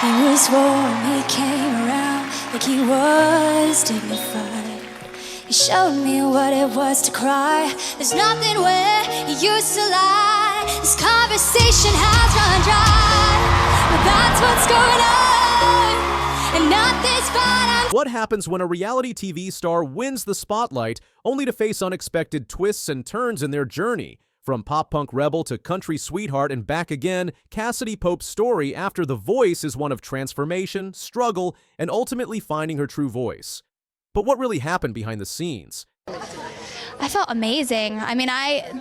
He was warm, he came around like he was dignified. He showed me what it was to cry. There's nothing where he used to lie. This conversation has run dry. But that's what's going on, and nothing's fine. What happens when a reality TV star wins the spotlight only to face unexpected twists and turns in their journey? From pop-punk rebel to country sweetheart and back again, Cassadee Pope's story after The Voice is one of transformation, struggle, and ultimately finding her true voice. But what really happened behind the scenes? I felt amazing. I mean,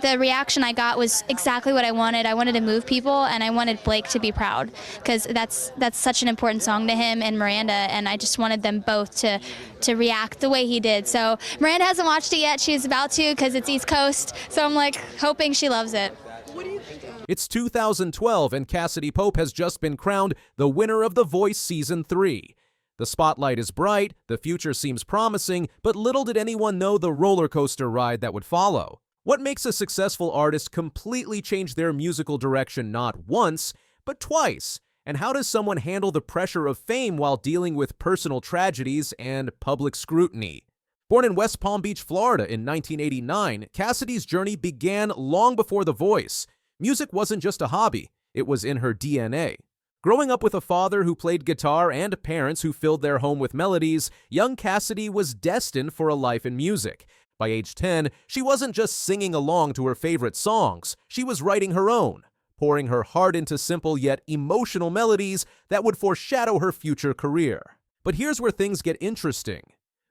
the reaction I got was exactly what I wanted. I wanted to move people, and I wanted Blake to be proud, because that's such an important song to him and Miranda, and I just wanted them both to react the way he did. So Miranda hasn't watched it yet. She's about to, because it's East Coast, so I'm like hoping she loves it. What do you think of? It's 2012, and Cassadee Pope has just been crowned the winner of The Voice Season 3. The spotlight is bright, the future seems promising, but little did anyone know the roller coaster ride that would follow. What makes a successful artist completely change their musical direction not once, but twice? And how does someone handle the pressure of fame while dealing with personal tragedies and public scrutiny? Born in West Palm Beach, Florida in 1989, Cassadee's journey began long before The Voice. Music wasn't just a hobby, it was in her DNA. Growing up with a father who played guitar and parents who filled their home with melodies, young Cassadee was destined for a life in music. By age 10, she wasn't just singing along to her favorite songs, she was writing her own, pouring her heart into simple yet emotional melodies that would foreshadow her future career. But here's where things get interesting.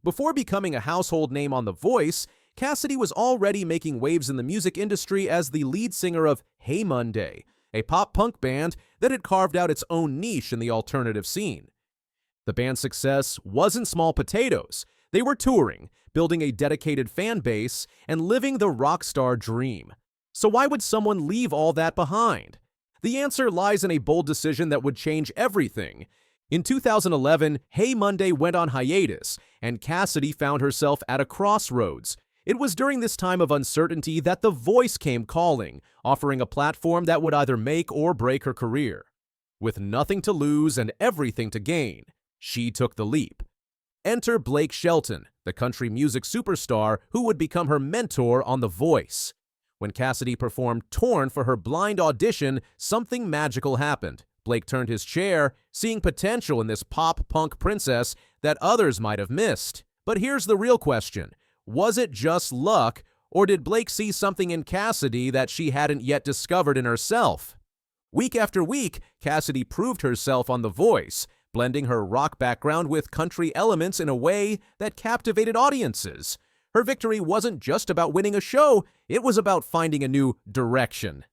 Before becoming a household name on The Voice, Cassadee was already making waves in the music industry as the lead singer of Hey Monday, a pop-punk band that had carved out its own niche in the alternative scene. The band's success wasn't small potatoes. They were touring, building a dedicated fan base, and living the rock star dream. So why would someone leave all that behind? The answer lies in a bold decision that would change everything. In 2011, Hey Monday went on hiatus, and Cassadee found herself at a crossroads. It was during this time of uncertainty that The Voice came calling, offering a platform that would either make or break her career. With nothing to lose and everything to gain, she took the leap. Enter Blake Shelton, the country music superstar who would become her mentor on The Voice. When Cassadee performed Torn for her blind audition, something magical happened. Blake turned his chair, seeing potential in this pop-punk princess that others might have missed. But here's the real question. Was it just luck, or did Blake see something in Cassadee that she hadn't yet discovered in herself? Week after week, Cassadee proved herself on The Voice, blending her rock background with country elements in a way that captivated audiences. Her victory wasn't just about winning a show, it was about finding a new direction.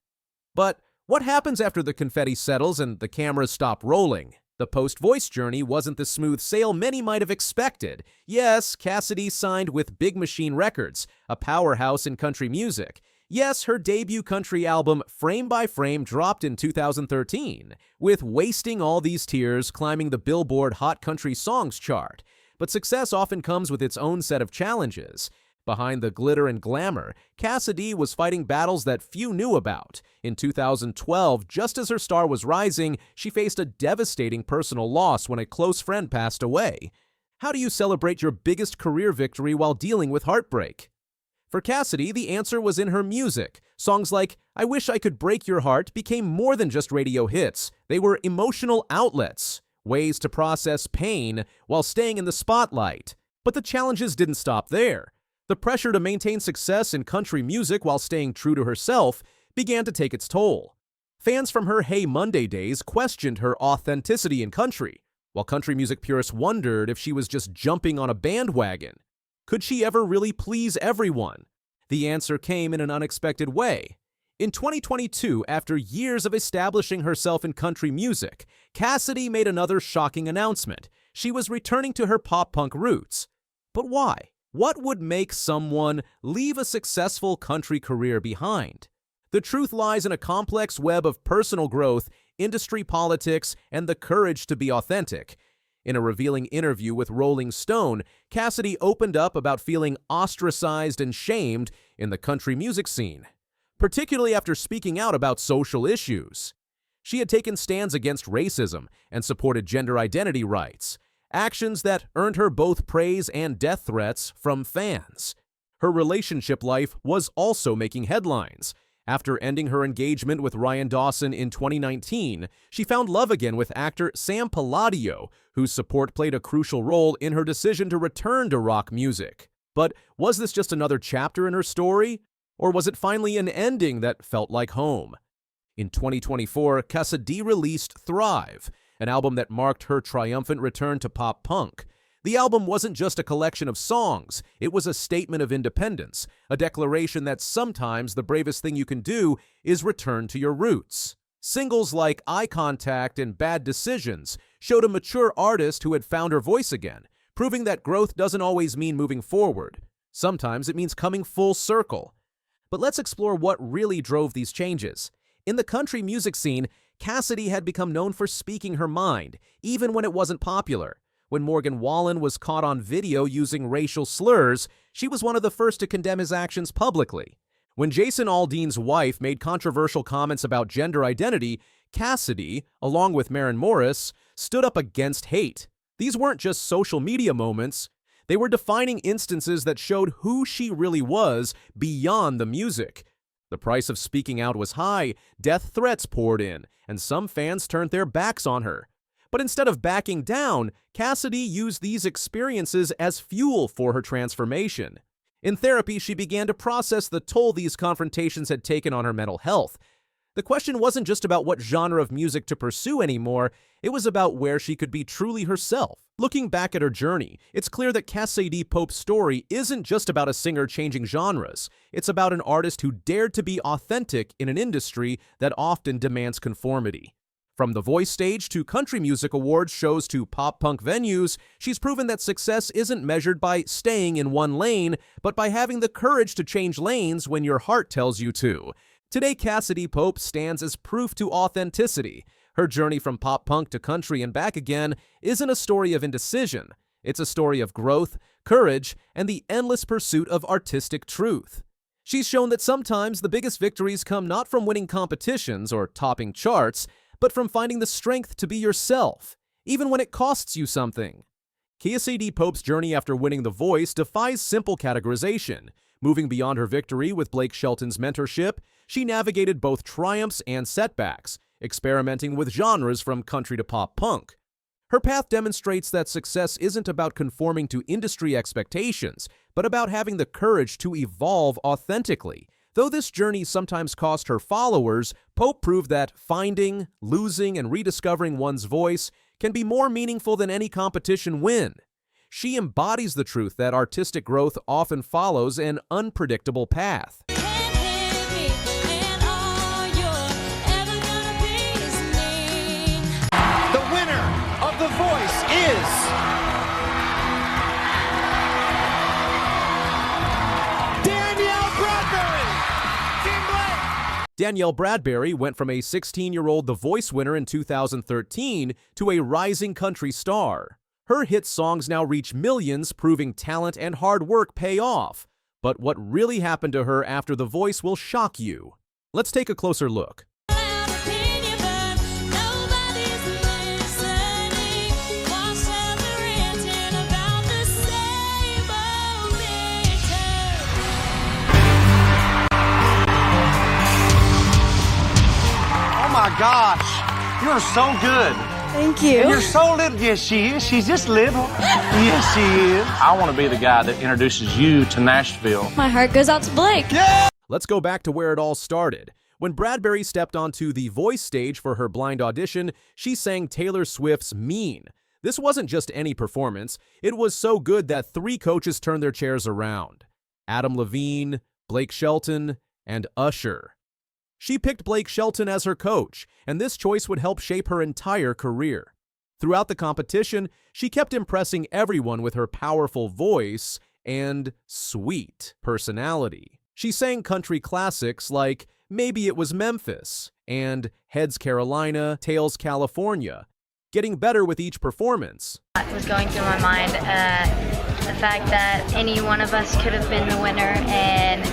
But what happens after the confetti settles and the cameras stop rolling? The post-Voice journey wasn't the smooth sail many might have expected. Yes, Cassadee signed with Big Machine Records, a powerhouse in country music. Yes, her debut country album, Frame by Frame, dropped in 2013, with Wasting All These Tears climbing the Billboard Hot Country Songs chart. But success often comes with its own set of challenges. Behind the glitter and glamour, Cassadee was fighting battles that few knew about. In 2012, just as her star was rising, she faced a devastating personal loss when a close friend passed away. How do you celebrate your biggest career victory while dealing with heartbreak? For Cassadee, the answer was in her music. Songs like I Wish I Could Break Your Heart became more than just radio hits. They were emotional outlets, ways to process pain while staying in the spotlight. But the challenges didn't stop there. The pressure to maintain success in country music while staying true to herself began to take its toll. Fans from her Hey Monday days questioned her authenticity in country, while country music purists wondered if she was just jumping on a bandwagon. Could she ever really please everyone? The answer came in an unexpected way. In 2022, after years of establishing herself in country music, Cassadee made another shocking announcement. She was returning to her pop-punk roots. But why? What would make someone leave a successful country career behind? The truth lies in a complex web of personal growth, industry politics, and the courage to be authentic. In a revealing interview with Rolling Stone, Cassadee opened up about feeling ostracized and shamed in the country music scene, particularly after speaking out about social issues. She had taken stands against racism and supported gender identity rights, actions that earned her both praise and death threats from fans. Her relationship life was also making headlines. After ending her engagement with Ryan Dawson in 2019, she found love again with actor Sam Palladio, whose support played a crucial role in her decision to return to rock music. But was this just another chapter in her story? Or was it finally an ending that felt like home? In 2024, Cassadee released Thrive, an album that marked her triumphant return to pop punk. The album wasn't just a collection of songs, it was a statement of independence, a declaration that sometimes the bravest thing you can do is return to your roots. Singles like Eye Contact and Bad Decisions showed a mature artist who had found her voice again, proving that growth doesn't always mean moving forward. Sometimes it means coming full circle. But let's explore what really drove these changes. In the country music scene, Cassadee had become known for speaking her mind, even when it wasn't popular. When Morgan Wallen was caught on video using racial slurs, she was one of the first to condemn his actions publicly. When Jason Aldean's wife made controversial comments about gender identity, Cassadee, along with Maren Morris, stood up against hate. These weren't just social media moments. They were defining instances that showed who she really was beyond the music. The price of speaking out was high, death threats poured in, and some fans turned their backs on her. But instead of backing down, Cassadee used these experiences as fuel for her transformation. In therapy, she began to process the toll these confrontations had taken on her mental health. The question wasn't just about what genre of music to pursue anymore, it was about where she could be truly herself. Looking back at her journey, it's clear that Cassadee Pope's story isn't just about a singer changing genres. It's about an artist who dared to be authentic in an industry that often demands conformity. From the Voice stage to country music awards shows to pop-punk venues, she's proven that success isn't measured by staying in one lane, but by having the courage to change lanes when your heart tells you to. Today, Cassadee Pope stands as proof to authenticity. Her journey from pop-punk to country and back again isn't a story of indecision. It's a story of growth, courage, and the endless pursuit of artistic truth. She's shown that sometimes the biggest victories come not from winning competitions or topping charts, but from finding the strength to be yourself, even when it costs you something. Cassadee Pope's journey after winning The Voice defies simple categorization. Moving beyond her victory with Blake Shelton's mentorship, she navigated both triumphs and setbacks, experimenting with genres from country to pop punk. Her path demonstrates that success isn't about conforming to industry expectations, but about having the courage to evolve authentically. Though this journey sometimes cost her followers, Pope proved that finding, losing, and rediscovering one's voice can be more meaningful than any competition win. She embodies the truth that artistic growth often follows an unpredictable path. The winner of The Voice is Danielle Bradbury went from a 16-year-old The Voice winner in 2013 to a rising country star. Her hit songs now reach millions, proving talent and hard work pay off. But what really happened to her after The Voice will shock you. Let's take a closer look. Oh my gosh, you're so good. Thank you. And you're so little. Yes, she is. She's just little. Yes, she is. I want to be the guy that introduces you to Nashville. My heart goes out to Blake. Yeah! Let's go back to where it all started. When Bradbury stepped onto the Voice stage for her blind audition, she sang Taylor Swift's Mean. This wasn't just any performance. It was so good that 3 coaches turned their chairs around: Adam Levine, Blake Shelton, and Usher. She picked Blake Shelton as her coach, and this choice would help shape her entire career. Throughout the competition, she kept impressing everyone with her powerful voice and sweet personality. She sang country classics like Maybe It Was Memphis and Heads Carolina, Tails California, getting better with each performance. It was going through my mind the fact that any one of us could have been the winner, and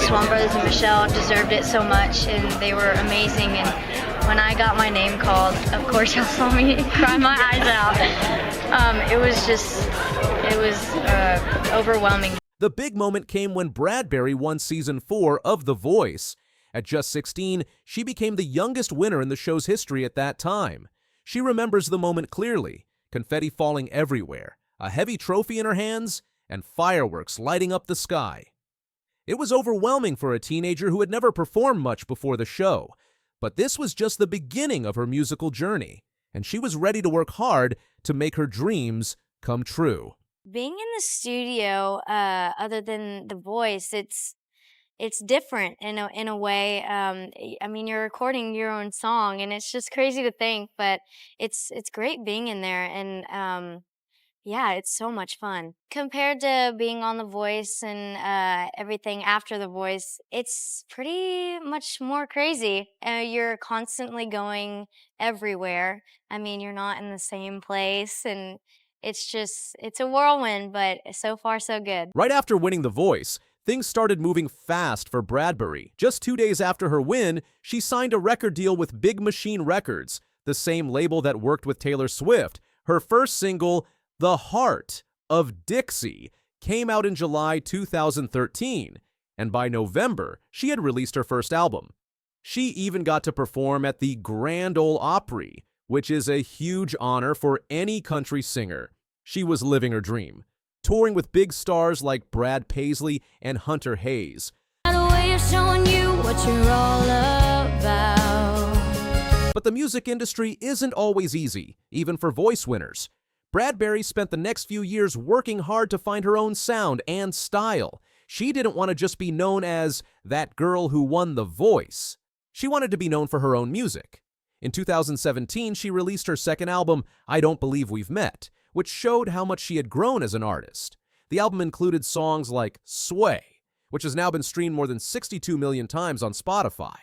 Swan Brothers and Michelle deserved it so much, and they were amazing, and when I got my name called, of course y'all saw me cry my eyes out. It was overwhelming. The big moment came when Bradbury won season 4 of The Voice. At just 16, she became the youngest winner in the show's history at that time. She remembers the moment clearly, confetti falling everywhere, a heavy trophy in her hands, and fireworks lighting up the sky. It was overwhelming for a teenager who had never performed much before the show, but this was just the beginning of her musical journey, and she was ready to work hard to make her dreams come true. Being in the studio, other than The Voice, it's different in a way. I mean, you're recording your own song, and it's just crazy to think, but it's great being in there, and yeah, it's so much fun. Compared to being on The Voice and everything after The Voice, it's pretty much more crazy. You're constantly going everywhere. I mean, you're not in the same place, and it's a whirlwind, but so far so good. Right after winning The Voice, things started moving fast for Bradbury. Just 2 days after her win, she signed a record deal with Big Machine Records, the same label that worked with Taylor Swift. Her first single, The Heart of Dixie, came out in July 2013, and by November, she had released her first album. She even got to perform at the Grand Ole Opry, which is a huge honor for any country singer. She was living her dream, touring with big stars like Brad Paisley and Hunter Hayes. Showing you what you're all about. But the music industry isn't always easy, even for voice winners. Bradbury spent the next few years working hard to find her own sound and style. She didn't want to just be known as that girl who won The Voice. She wanted to be known for her own music. In 2017, she released her second album, I Don't Believe We've Met, which showed how much she had grown as an artist. The album included songs like Sway, which has now been streamed more than 62 million times on Spotify.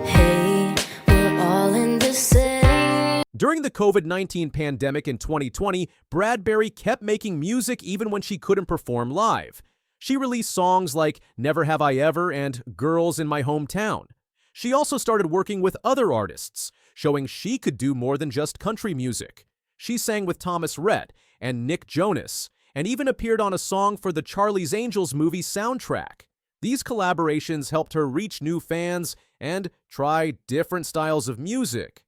Hey, we're all in the same. During the COVID-19 pandemic in 2020, Bradbury kept making music even when she couldn't perform live. She released songs like Never Have I Ever and Girls in My Hometown. She also started working with other artists, showing she could do more than just country music. She sang with Thomas Rhett and Nick Jonas, and even appeared on a song for the Charlie's Angels movie soundtrack. These collaborations helped her reach new fans and try different styles of music.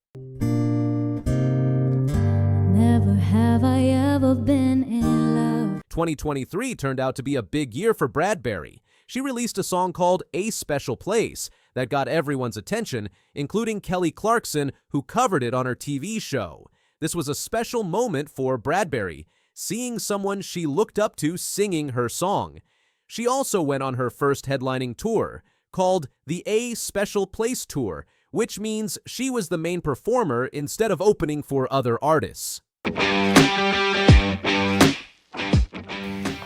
Never have I ever been in love. 2023 turned out to be a big year for Bradbury. She released a song called A Special Place that got everyone's attention, including Kelly Clarkson, who covered it on her TV show. This was a special moment for Bradbury, seeing someone she looked up to singing her song. She also went on her first headlining tour, called the A Special Place Tour, which means she was the main performer instead of opening for other artists.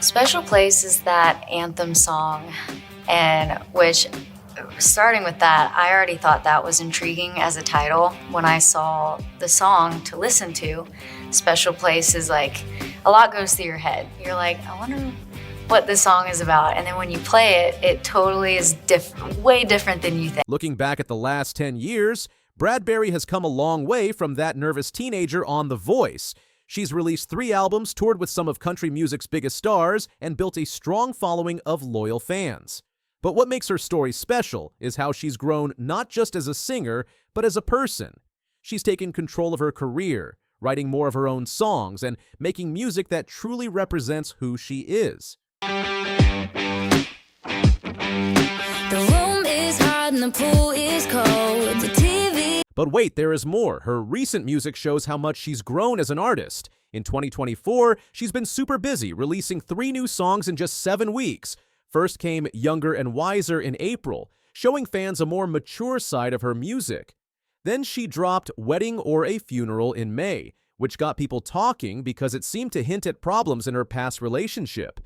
Special Place is that anthem song, and which, starting with that, I already thought that was intriguing as a title. When I saw the song to listen to, Special Place is like, a lot goes through your head. You're like, I wonder what this song is about. And then when you play it, it totally is way different than you think. Looking back at the last 10 years, Bradbury has come a long way from that nervous teenager on The Voice. She's released 3 albums, toured with some of country music's biggest stars, and built a strong following of loyal fans. But what makes her story special is how she's grown not just as a singer, but as a person. She's taken control of her career, writing more of her own songs, and making music that truly represents who she is. The room is hot and the pool is cold. The TV. But wait, there is more. Her recent music shows how much she's grown as an artist. In 2024, she's been super busy, releasing 3 new songs in just 7 weeks. First came Younger and Wiser in April, showing fans a more mature side of her music. Then she dropped Wedding or a Funeral in May, which got people talking because it seemed to hint at problems in her past relationship.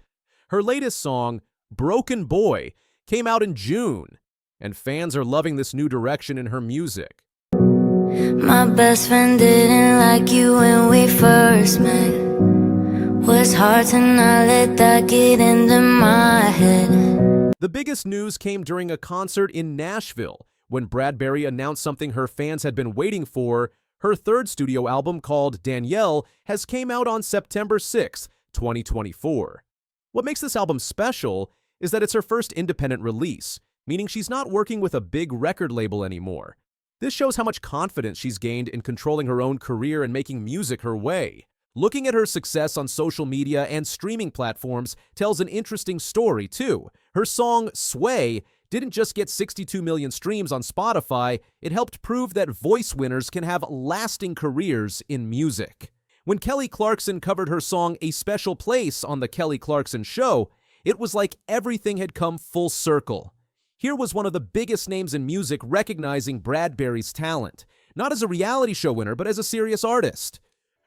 Her latest song, Broken Boy, came out in June, and fans are loving this new direction in her music. My best friend didn't like you when we first met. Was hard to not let that get into my head. The biggest news came during a concert in Nashville, when Bradbury announced something her fans had been waiting for. Her third studio album, called Danielle, has came out on September 6, 2024. What makes this album special is that it's her first independent release, meaning she's not working with a big record label anymore. This shows how much confidence she's gained in controlling her own career and making music her way. Looking at her success on social media and streaming platforms tells an interesting story, too. Her song, Sway, didn't just get 62 million streams on Spotify, it helped prove that voice winners can have lasting careers in music. When Kelly Clarkson covered her song A Special Place on The Kelly Clarkson Show, it was like everything had come full circle. Here was one of the biggest names in music recognizing Bradbury's talent, not as a reality show winner, but as a serious artist.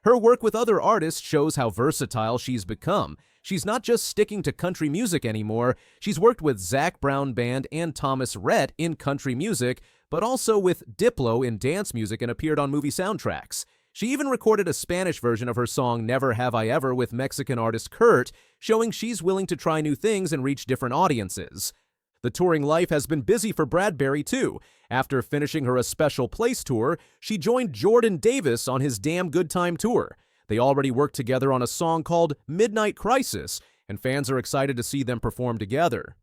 Her work with other artists shows how versatile she's become. She's not just sticking to country music anymore, she's worked with Zac Brown Band and Thomas Rhett in country music, but also with Diplo in dance music and appeared on movie soundtracks. She even recorded a Spanish version of her song Never Have I Ever with Mexican artist Kurt, showing she's willing to try new things and reach different audiences. The touring life has been busy for Bradbury, too. After finishing her A Special Place tour, she joined Jordan Davis on his Damn Good Time tour. They already worked together on a song called Midnight Crisis, and fans are excited to see them perform together.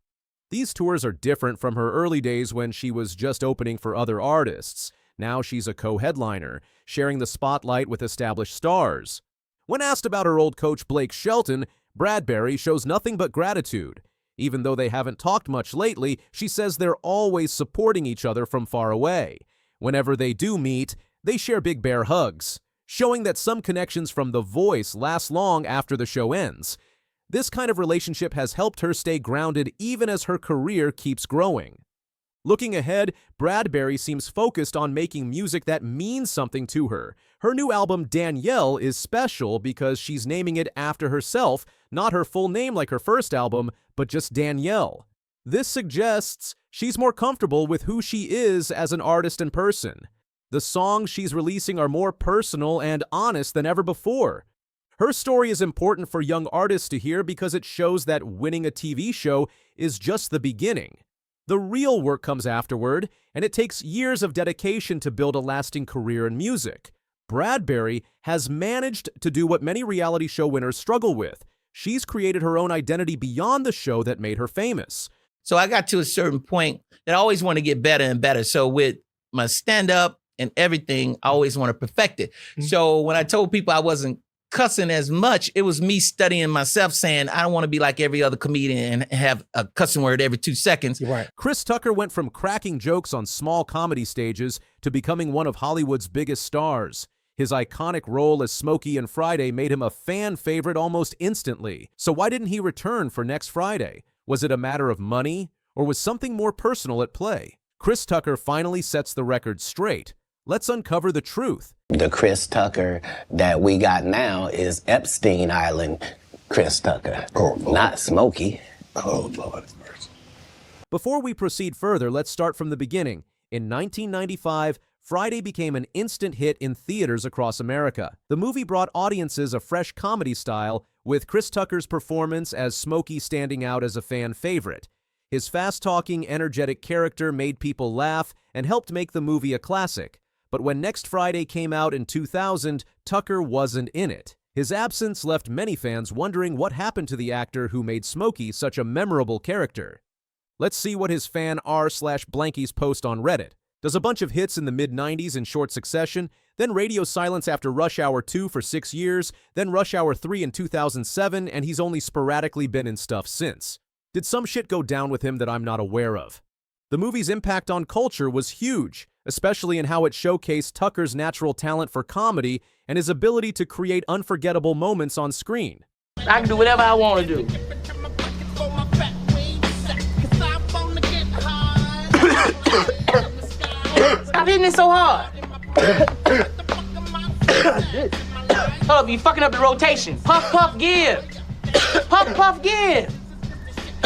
These tours are different from her early days when she was just opening for other artists. Now she's a co-headliner, sharing the spotlight with established stars. When asked about her old coach Blake Shelton, Bradbury shows nothing but gratitude. Even though they haven't talked much lately, she says they're always supporting each other from far away. Whenever they do meet, they share big bear hugs, showing that some connections from The Voice last long after the show ends. This kind of relationship has helped her stay grounded even as her career keeps growing. Looking ahead, Bradbury seems focused on making music that means something to her. Her new album, Danielle, is special because she's naming it after herself, not her full name like her first album, but just Danielle. This suggests she's more comfortable with who she is as an artist and person. The songs she's releasing are more personal and honest than ever before. Her story is important for young artists to hear because it shows that winning a TV show is just the beginning. The real work comes afterward, and it takes years of dedication to build a lasting career in music. Bradbury has managed to do what many reality show winners struggle with. She's created her own identity beyond the show that made her famous. So I got to a certain point that I always want to get better and better. So with my stand-up and everything, I always want to perfect it. So when I told people I wasn't cussing as much, it was me studying myself, saying I don't want to be like every other comedian and have a cussing word every 2 seconds. Right. Chris Tucker went from cracking jokes on small comedy stages to becoming one of Hollywood's biggest stars. His iconic role as Smokey in Friday made him a fan favorite almost instantly. So why didn't he return for next Friday? Was it a matter of money, or was something more personal at play? Chris Tucker finally sets the record straight. Let's uncover the truth. The Chris Tucker that we got now is Epstein Island Chris Tucker, not Smokey. Oh, Lord. Before we proceed further, let's start from the beginning. In 1995, Friday became an instant hit in theaters across America. The movie brought audiences a fresh comedy style, with Chris Tucker's performance as Smokey standing out as a fan favorite. His fast-talking, energetic character made people laugh and helped make the movie a classic. But when Next Friday came out in 2000, Tucker wasn't in it. His absence left many fans wondering what happened to the actor who made Smokey such a memorable character. Let's see what his fan r/Blankies post on Reddit. Does a bunch of hits in the mid-90s in short succession, then radio silence after Rush Hour 2 for 6 years, then Rush Hour 3 in 2007, and he's only sporadically been in stuff since. Did some shit go down with him that I'm not aware of? The movie's impact on culture was huge, especially in how it showcased Tucker's natural talent for comedy and his ability to create unforgettable moments on screen. I can do whatever I want to do. Stop hitting it so hard. Hold up, you fucking up the rotation. Puff, puff, give. Puff, puff, give.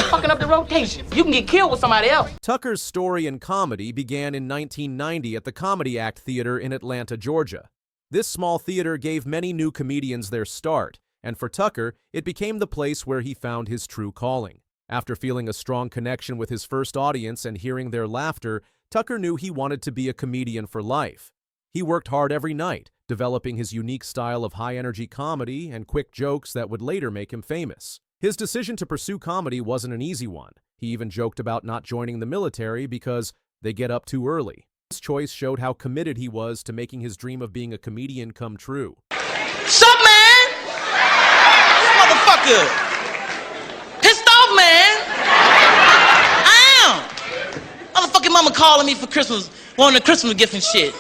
Fucking up the rotation. You can get killed with somebody else. Tucker's story in comedy began in 1990 at the Comedy Act Theater in Atlanta, Georgia. This small theater gave many new comedians their start, and for Tucker, it became the place where he found his true calling. After feeling a strong connection with his first audience and hearing their laughter, Tucker knew he wanted to be a comedian for life. He worked hard every night, developing his unique style of high-energy comedy and quick jokes that would later make him famous. His decision to pursue comedy wasn't an easy one. He even joked about not joining the military because they get up too early. This choice showed how committed he was to making his dream of being a comedian come true. Sup, man? This motherfucker. Pissed off, man. I am. Motherfucking mama calling me for Christmas, wanting a Christmas gift and shit.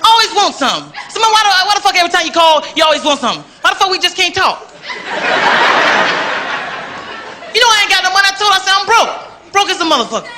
Always want something. So, man, why the fuck every time you call, you always want something? Why the fuck we just can't talk? You know I ain't got no money. I told her, I said, I'm broke. Broke as a motherfucker.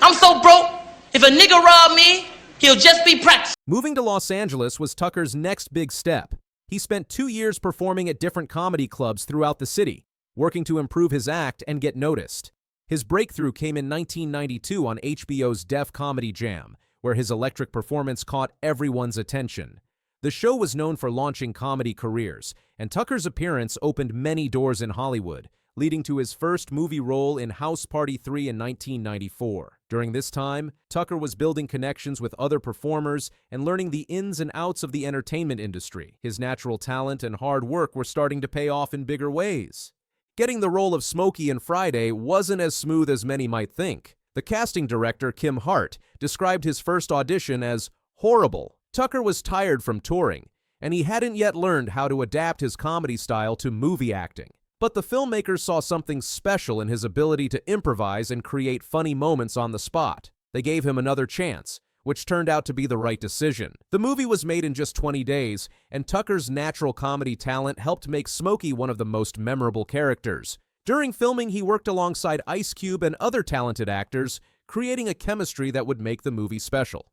I'm so broke, if a nigga rob me, he'll just be practicing. Moving to Los Angeles was Tucker's next big step. He spent 2 years performing at different comedy clubs throughout the city, working to improve his act and get noticed. His breakthrough came in 1992 on HBO's Def Comedy Jam, where his electric performance caught everyone's attention. The show was known for launching comedy careers, and Tucker's appearance opened many doors in Hollywood, leading to his first movie role in House Party 3 in 1994. During this time, Tucker was building connections with other performers and learning the ins and outs of the entertainment industry. His natural talent and hard work were starting to pay off in bigger ways. Getting the role of Smokey in Friday wasn't as smooth as many might think. The casting director, Kim Hart, described his first audition as horrible. Tucker was tired from touring, and he hadn't yet learned how to adapt his comedy style to movie acting. But the filmmakers saw something special in his ability to improvise and create funny moments on the spot. They gave him another chance, which turned out to be the right decision. The movie was made in just 20 days, and Tucker's natural comedy talent helped make Smokey one of the most memorable characters. During filming, he worked alongside Ice Cube and other talented actors, creating a chemistry that would make the movie special.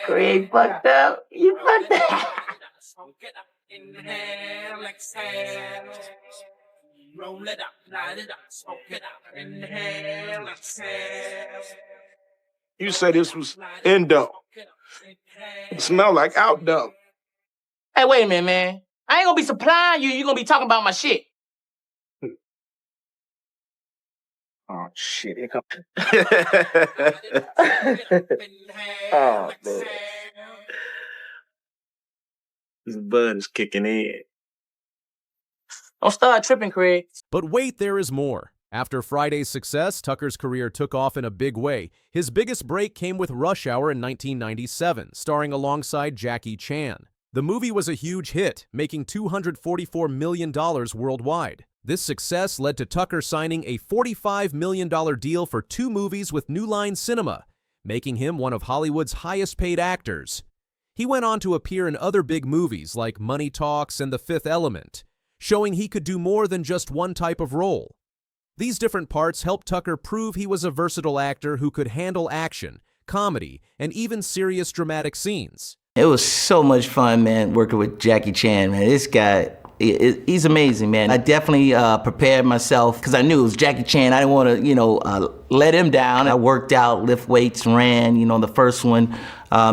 Craig fucked up. You fucked up. Inhale, exhale. Roll it up, light it up, smoke it up. Inhale, exhale. You said this was endo. It smelled like outdoor. Hey, wait a minute, man. I ain't gonna be supplying you. You gonna be talking about my shit. Oh, shit. Here come. Oh, man. This bud is kicking in. Don't start tripping, Craig. But wait, there is more. After Friday's success, Tucker's career took off in a big way. His biggest break came with Rush Hour in 1997, starring alongside Jackie Chan. The movie was a huge hit, making $244 million worldwide. This success led to Tucker signing a $45 million deal for 2 movies with New Line Cinema, making him one of Hollywood's highest-paid actors. He went on to appear in other big movies like Money Talks and The Fifth Element, showing he could do more than just one type of role. These different parts helped Tucker prove he was a versatile actor who could handle action, comedy, and even serious dramatic scenes. It was so much fun, man, working with Jackie Chan, man. This guy, he's amazing, man. I definitely prepared myself because I knew it was Jackie Chan. I didn't want to, let him down. I worked out, lift weights, ran, the first one,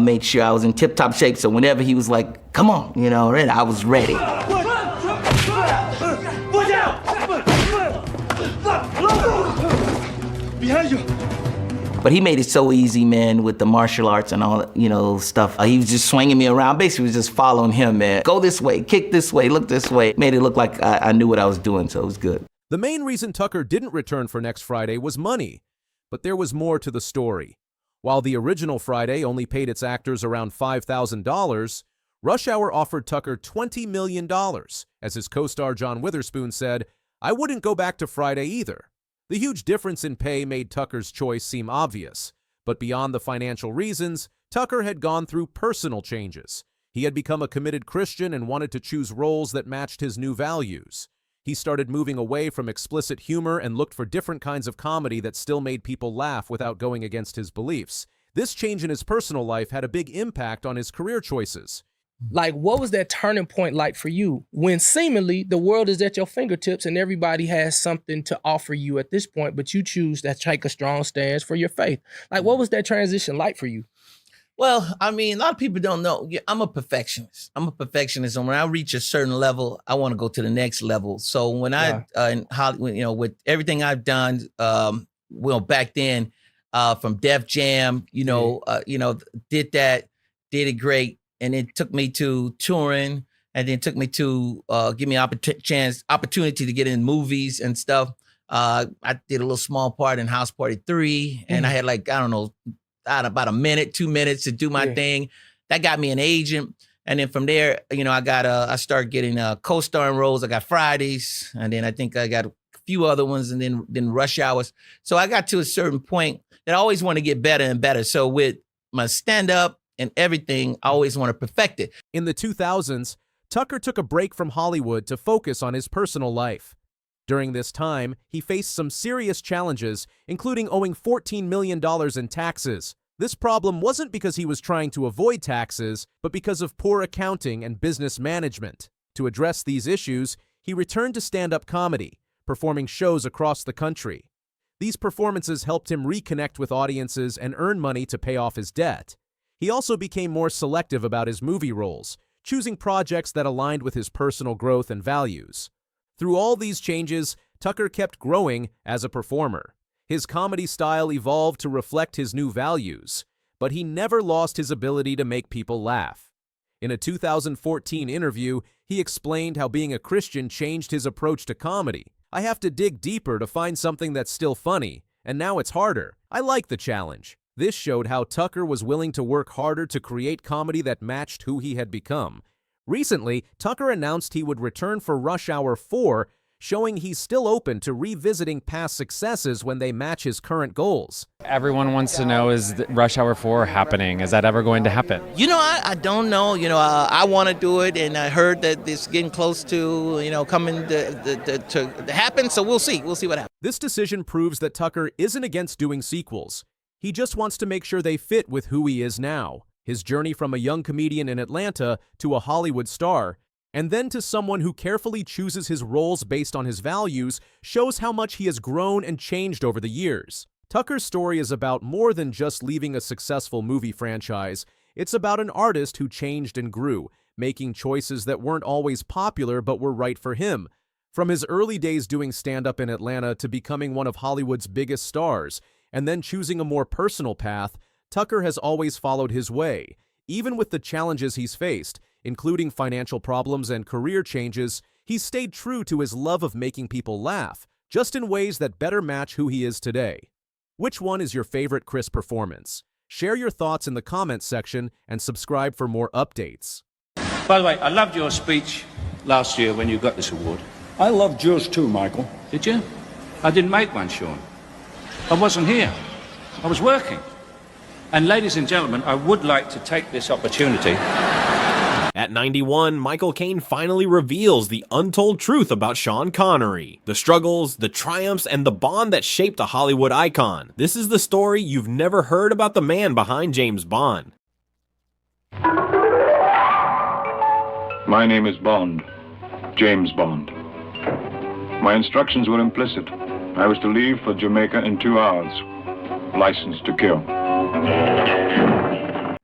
made sure I was in tip-top shape. So whenever he was like, come on, I was ready. Watch out! Behind you! But he made it so easy, man, with the martial arts and all, stuff. He was just swinging me around. Basically, was just following him, man. Go this way, kick this way, look this way. Made it look like I knew what I was doing, so it was good. The main reason Tucker didn't return for next Friday was money. But there was more to the story. While the original Friday only paid its actors around $5,000, Rush Hour offered Tucker $20 million. As his co-star John Witherspoon said, "I wouldn't go back to Friday either." The huge difference in pay made Tucker's choice seem obvious, but beyond the financial reasons, Tucker had gone through personal changes. He had become a committed Christian and wanted to choose roles that matched his new values. He started moving away from explicit humor and looked for different kinds of comedy that still made people laugh without going against his beliefs. This change in his personal life had a big impact on his career choices. Like, what was that turning point like for you when seemingly the world is at your fingertips and everybody has something to offer you at this point, but you choose to take a strong stance for your faith? Like, what was that transition like for you? Well, I mean, a lot of people don't know. I'm a perfectionist. And when I reach a certain level, I want to go to the next level. So when in Hollywood, with everything I've done, back then, from Def Jam, did it great. And it took me to touring, and then took me to give me opportunity to get in movies and stuff. I did a little small part in House Party 3, and I had about a minute, 2 minutes to do my thing. That got me an agent. And then from there, I started getting co-starring roles. I got Fridays, and then I think I got a few other ones, and then Rush Hours. So I got to a certain point that I always want to get better and better. So with my stand-up and everything, I always want to perfect it. In the 2000s, Tucker took a break from Hollywood to focus on his personal life. During this time, he faced some serious challenges, including owing $14 million in taxes. This problem wasn't because he was trying to avoid taxes, but because of poor accounting and business management. To address these issues, he returned to stand-up comedy, performing shows across the country. These performances helped him reconnect with audiences and earn money to pay off his debt. He also became more selective about his movie roles, choosing projects that aligned with his personal growth and values. Through all these changes, Tucker kept growing as a performer. His comedy style evolved to reflect his new values, but he never lost his ability to make people laugh. In a 2014 interview, he explained how being a Christian changed his approach to comedy. "I have to dig deeper to find something that's still funny, and now it's harder. I like the challenge." This showed how Tucker was willing to work harder to create comedy that matched who he had become. Recently, Tucker announced he would return for Rush Hour 4, showing he's still open to revisiting past successes when they match his current goals. Everyone wants to know, is Rush Hour 4 happening? Is that ever going to happen? I don't know. I want to do it, and I heard that it's getting close to, coming to happen, so we'll see. We'll see what happens. This decision proves that Tucker isn't against doing sequels. He just wants to make sure they fit with who he is now. His journey from a young comedian in Atlanta to a Hollywood star, and then to someone who carefully chooses his roles based on his values, shows how much he has grown and changed over the years. Tucker's story is about more than just leaving a successful movie franchise. It's about an artist who changed and grew, making choices that weren't always popular but were right for him. From his early days doing stand-up in Atlanta to becoming one of Hollywood's biggest stars, and then choosing a more personal path, Tucker has always followed his way. Even with the challenges he's faced, including financial problems and career changes, he's stayed true to his love of making people laugh, just in ways that better match who he is today. Which one is your favorite Chris performance? Share your thoughts in the comments section and subscribe for more updates. By the way, I loved your speech last year when you got this award. I loved yours too, Michael. Did you? I didn't make one, Sean. I wasn't here. I was working. And ladies and gentlemen, I would like to take this opportunity. At 91, Michael Caine finally reveals the untold truth about Sean Connery. The struggles, the triumphs, and the bond that shaped a Hollywood icon. This is the story you've never heard about the man behind James Bond. My name is Bond, James Bond. My instructions were implicit. I was to leave for Jamaica in 2 hours. License to kill.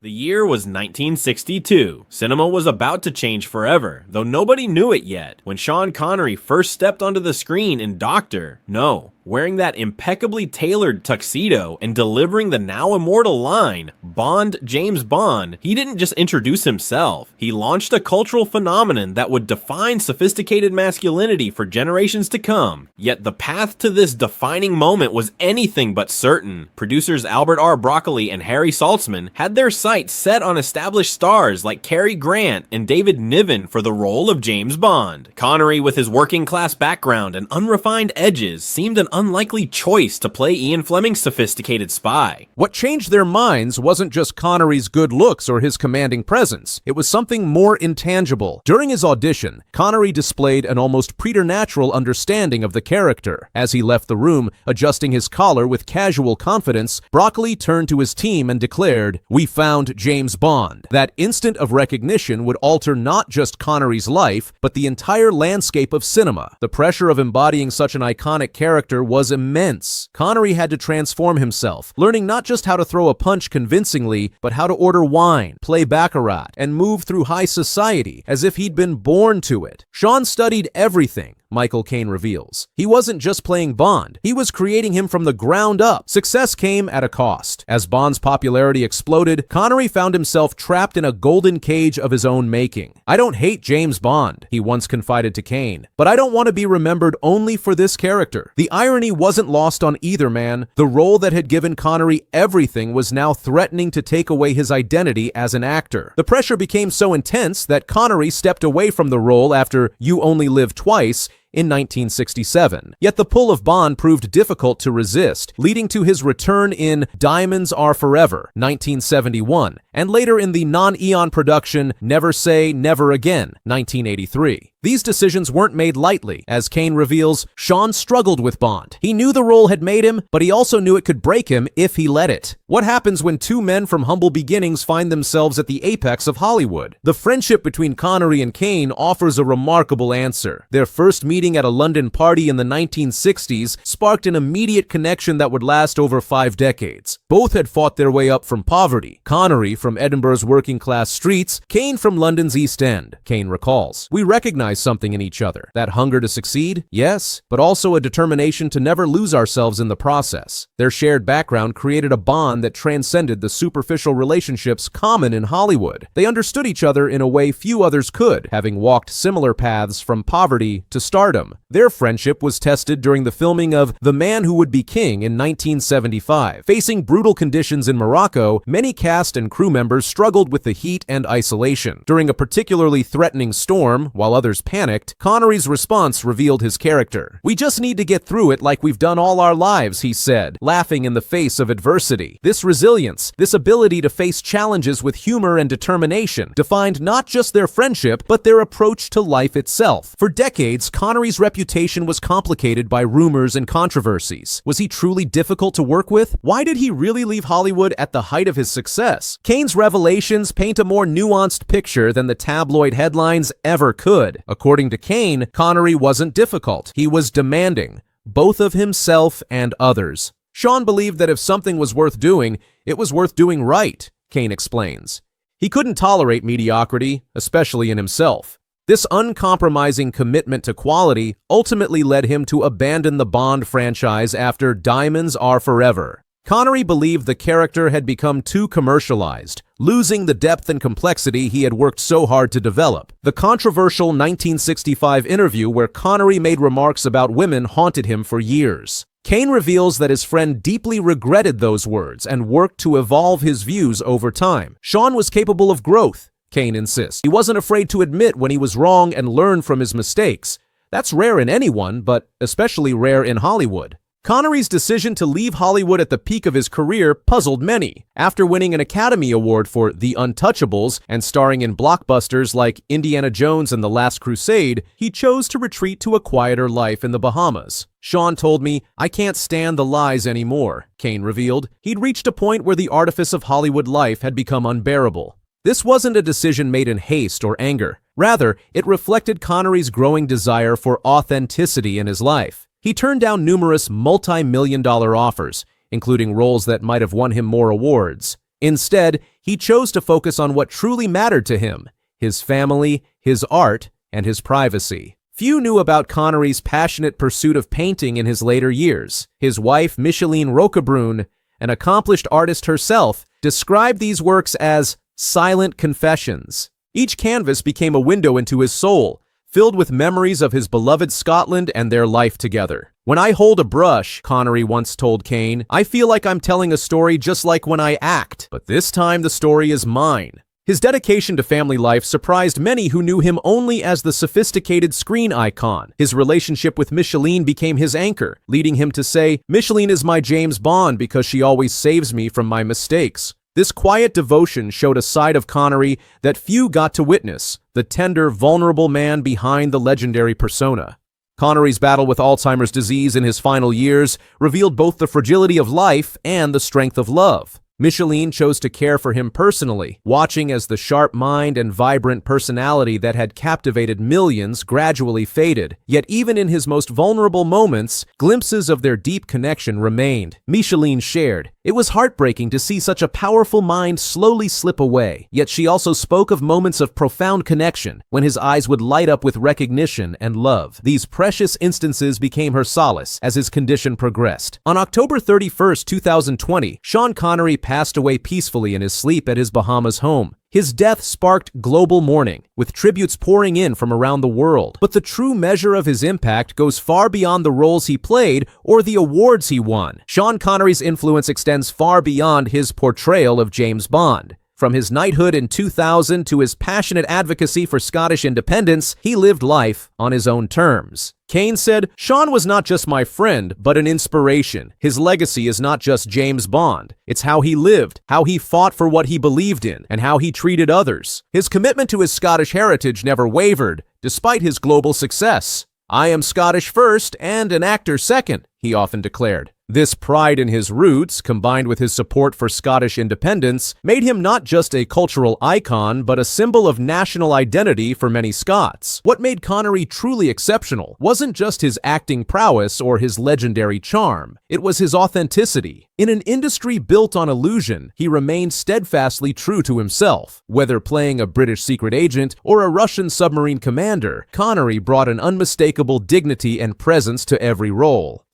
The year was 1962. Cinema was about to change forever, though nobody knew it yet. When Sean Connery first stepped onto the screen in Doctor No, wearing that impeccably tailored tuxedo and delivering the now immortal line, Bond, James Bond, he didn't just introduce himself. He launched a cultural phenomenon that would define sophisticated masculinity for generations to come. Yet the path to this defining moment was anything but certain. Producers Albert R. Broccoli and Harry Saltzman had their sights set on established stars like Cary Grant and David Niven for the role of James Bond. Connery, with his working-class background and unrefined edges, seemed an unlikely choice to play Ian Fleming's sophisticated spy. What changed their minds wasn't just Connery's good looks or his commanding presence. It was something more intangible. During his audition, Connery displayed an almost preternatural understanding of the character. As he left the room, adjusting his collar with casual confidence, Broccoli turned to his team and declared, "We found James Bond." That instant of recognition would alter not just Connery's life, but the entire landscape of cinema. The pressure of embodying such an iconic character was immense. Connery had to transform himself, learning not just how to throw a punch convincingly, but how to order wine, play baccarat, and move through high society as if he'd been born to it. Sean studied everything: Michael Caine reveals. He wasn't just playing Bond, he was creating him from the ground up. Success came at a cost. As Bond's popularity exploded, Connery found himself trapped in a golden cage of his own making. "I don't hate James Bond," he once confided to Caine, "but I don't want to be remembered only for this character." The irony wasn't lost on either man. The role that had given Connery everything was now threatening to take away his identity as an actor. The pressure became so intense that Connery stepped away from the role after You Only Live Twice in 1967. Yet the pull of Bond proved difficult to resist, leading to his return in Diamonds Are Forever, 1971, and later in the non-Eon production Never Say Never Again, 1983. These decisions weren't made lightly. As Caine reveals, Sean struggled with Bond. He knew the role had made him, but he also knew it could break him if he let it. What happens when two men from humble beginnings find themselves at the apex of Hollywood? The friendship between Connery and Caine offers a remarkable answer. Their first meeting at a London party in the 1960s sparked an immediate connection that would last over 5 decades. Both had fought their way up from poverty. Connery from Edinburgh's working-class streets, Caine from London's East End. Caine recalls, "We recognized something in each other. That hunger to succeed? Yes, but also a determination to never lose ourselves in the process." Their shared background created a bond that transcended the superficial relationships common in Hollywood. They understood each other in a way few others could, having walked similar paths from poverty to stardom. Their friendship was tested during the filming of The Man Who Would Be King in 1975. Facing brutal conditions in Morocco, many cast and crew members struggled with the heat and isolation. During a particularly threatening storm, while others panicked, Connery's response revealed his character. "We just need to get through it like we've done all our lives," he said, laughing in the face of adversity. This resilience, this ability to face challenges with humor and determination, defined not just their friendship, but their approach to life itself. For decades, Connery's reputation was complicated by rumors and controversies. Was he truly difficult to work with? Why did he really leave Hollywood at the height of his success? Caine's revelations paint a more nuanced picture than the tabloid headlines ever could. According to Caine, Connery wasn't difficult. He was demanding, both of himself and others. Sean believed that if something was worth doing, it was worth doing right, Caine explains. He couldn't tolerate mediocrity, especially in himself. This uncompromising commitment to quality ultimately led him to abandon the Bond franchise after Diamonds Are Forever. Connery believed the character had become too commercialized, losing the depth and complexity he had worked so hard to develop. The controversial 1965 interview where Connery made remarks about women haunted him for years. Caine reveals that his friend deeply regretted those words and worked to evolve his views over time. Sean was capable of growth, Caine insists. He wasn't afraid to admit when he was wrong and learn from his mistakes. That's rare in anyone, but especially rare in Hollywood. Connery's decision to leave Hollywood at the peak of his career puzzled many. After winning an Academy Award for The Untouchables and starring in blockbusters like Indiana Jones and The Last Crusade, he chose to retreat to a quieter life in the Bahamas. Sean told me, "I can't stand the lies anymore," Caine revealed. He'd reached a point where the artifice of Hollywood life had become unbearable. This wasn't a decision made in haste or anger. Rather, it reflected Connery's growing desire for authenticity in his life. He turned down numerous multi-million-dollar offers, including roles that might have won him more awards. Instead, he chose to focus on what truly mattered to him: his family, his art, and his privacy. Few knew about Connery's passionate pursuit of painting in his later years. His wife, Micheline Roquebrune, an accomplished artist herself, described these works as silent confessions. Each canvas became a window into his soul, filled with memories of his beloved Scotland and their life together. "When I hold a brush," Connery once told Caine, "I feel like I'm telling a story just like when I act, but this time the story is mine." His dedication to family life surprised many who knew him only as the sophisticated screen icon. His relationship with Micheline became his anchor, leading him to say, "Micheline is my James Bond because she always saves me from my mistakes." This quiet devotion showed a side of Connery that few got to witness, the tender, vulnerable man behind the legendary persona. Connery's battle with Alzheimer's disease in his final years revealed both the fragility of life and the strength of love. Micheline chose to care for him personally, watching as the sharp mind and vibrant personality that had captivated millions gradually faded. Yet even in his most vulnerable moments, glimpses of their deep connection remained. Micheline shared, It was heartbreaking to see such a powerful mind slowly slip away, yet she also spoke of moments of profound connection when his eyes would light up with recognition and love. These precious instances became her solace as his condition progressed. On October 31st, 2020, Sean Connery passed away peacefully in his sleep at his Bahamas home. His death sparked global mourning, with tributes pouring in from around the world. But the true measure of his impact goes far beyond the roles he played or the awards he won. Sean Connery's influence extends far beyond his portrayal of James Bond. From his knighthood in 2000 to his passionate advocacy for Scottish independence, he lived life on his own terms. Kane said, "Sean was not just my friend, but an inspiration. His legacy is not just James Bond. It's how he lived, how he fought for what he believed in, and how he treated others. His commitment to his Scottish heritage never wavered, despite his global success. I am Scottish first and an actor second," he often declared. This pride in his roots, combined with his support for Scottish independence, made him not just a cultural icon, but a symbol of national identity for many Scots. What made Connery truly exceptional wasn't just his acting prowess or his legendary charm. It was his authenticity. In an industry built on illusion, he remained steadfastly true to himself. Whether playing a British secret agent or a Russian submarine commander, Connery brought an unmistakable dignity and presence to every role.